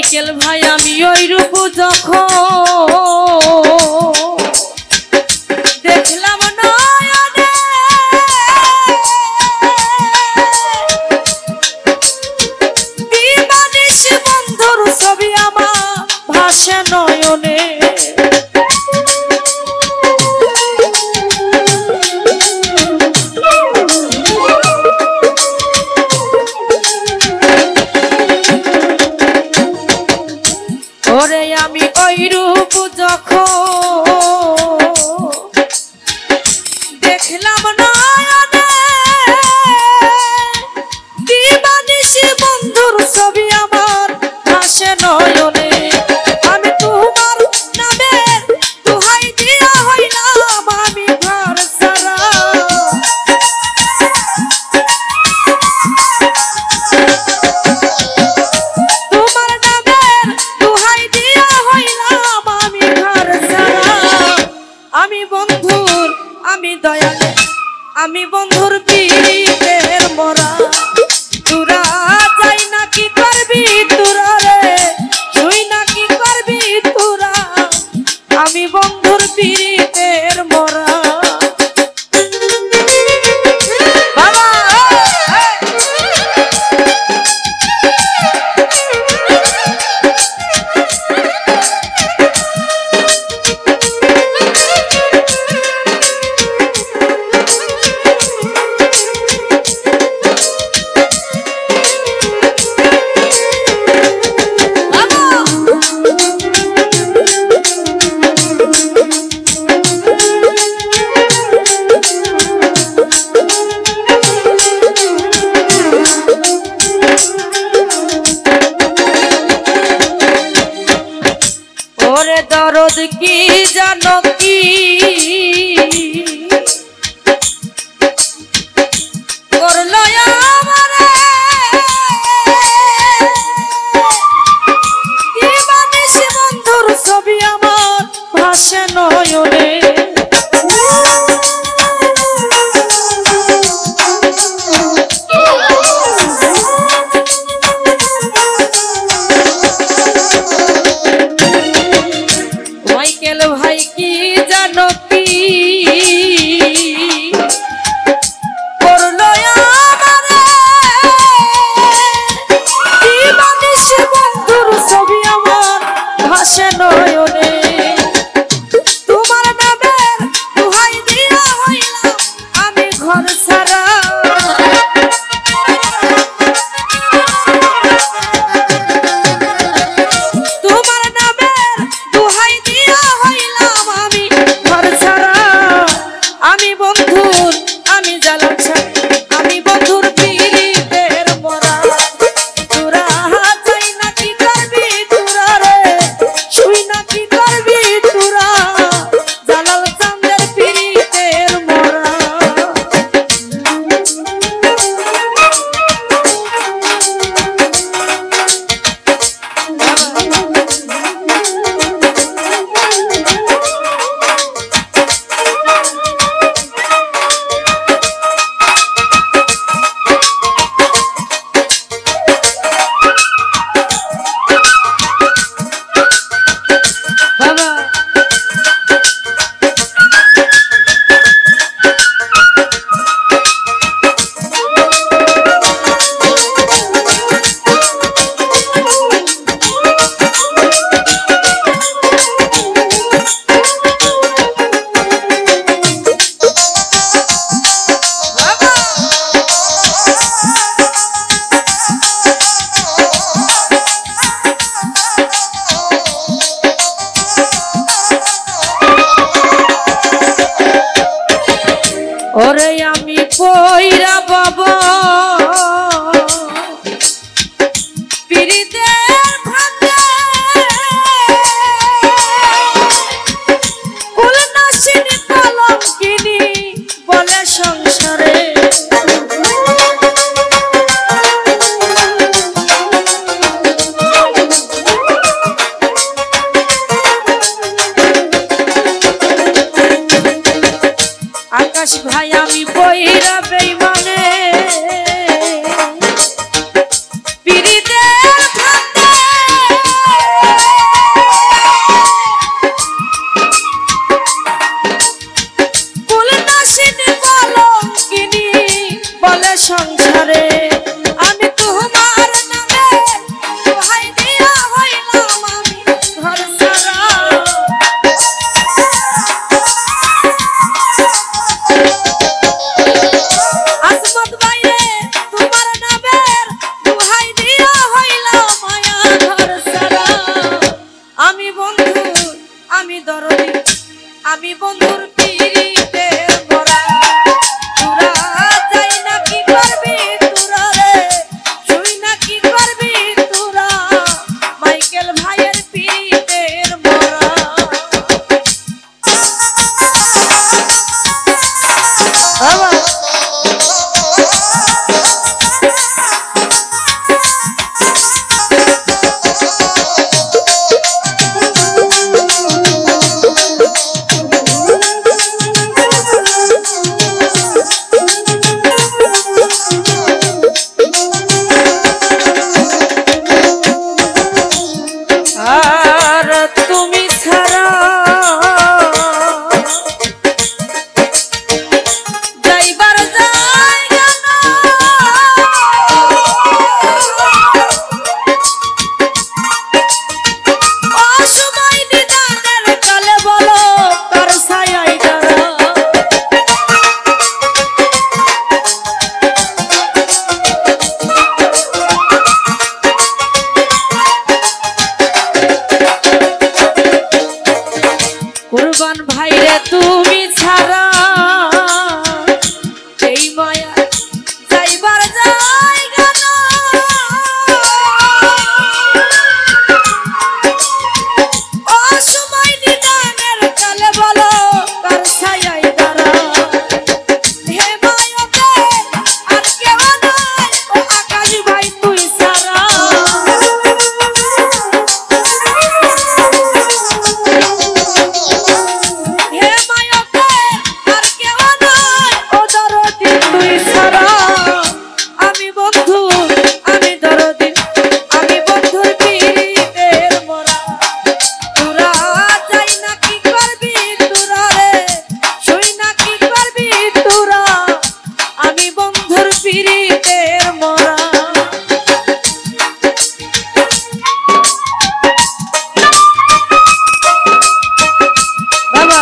Michael ভাই আমি ওই রূপ যখন দেখলাম নয়নে দিবানিশ বন্ধুর ছবি আমার ভাসে নয়নে ওরে আমি ওই রূপ যখন দেখলাম নয়নে দিবানিশি বন্ধুর ছবি আমার ভাসে নয়নে আমি তোমার নামের দোহাই দিয়া হইলাম আমি ঘর ছাড়া আমি বন্ধুর পীরের মরা তোরা যাই না কি করবি তোরা রে তুই না কি করবি তোরা আমি বন্ধুর পীরের মরা ওরে দরদ কি জানো কি করলো আমারে দিবানিশ বন্ধুর ছবি আমার ভাসে নয়নে মাইকেল ভাই কি সংসারে আমি তোমার নামে দোহাই দিয়া হইলাম আমি ঘর সারা আসমত বাইরে তোমার নামের দোহাই দিয়া হইলাম মায়া ঘর সারা আমি বন্ধু আমি দরদি আমি বন্ধুর পিরিতে ভরা তোরা যাই না কি করবি তোরা রে শুই না কি করবি তোরা মাইকেল ভাইয়ের পিরিতের মরা বাবা আর তুমি ছাড়া যাইবার জায়গা না অসময় নিদানের কালে বলো কার ছায়ায় দাঁড়া কুরবান ভাইরে তুমি ছাড়া এই মায়া যাইবার জায়গা না অসময় নিদানের কালে বলো কার ছায়ায় দাঁড়া হে মায়াতে আর কেউ নাই ও আকাশ ভাই তুই ছাড়া হে মায়াতে আর কেউ নাই ও দরদি তুই ছাড়া আমি বন্ধু আমি দরদি আমি বন্ধুর পিরিতের মরা তোরা যাই না কি করবি তোরা রে শুই না কি করবি তোরা আমি বন্ধুর পিরিতের মরা বাবা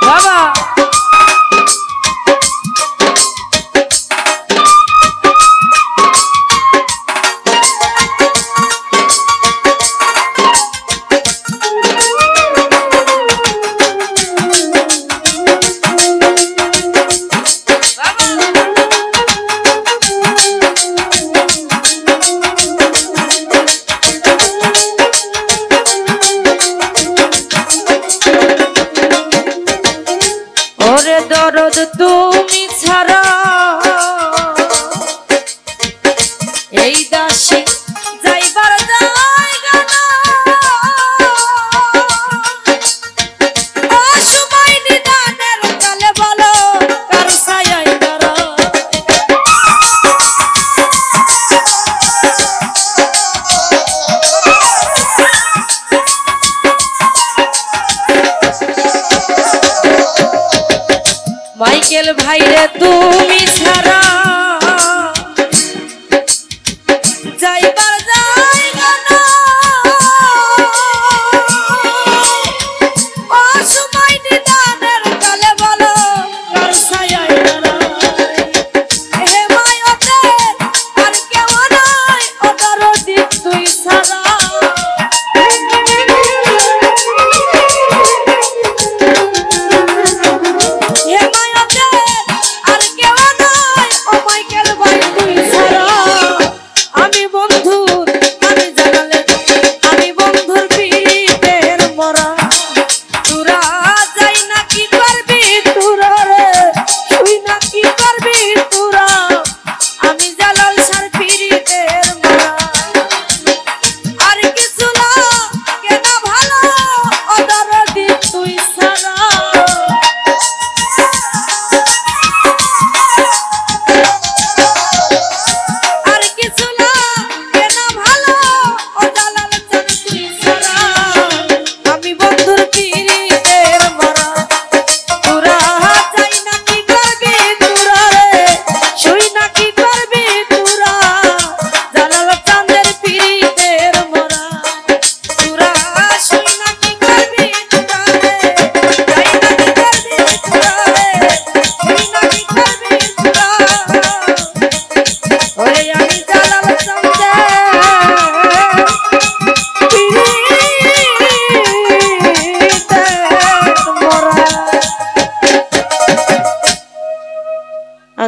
বাবা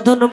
ধন্যবাদ।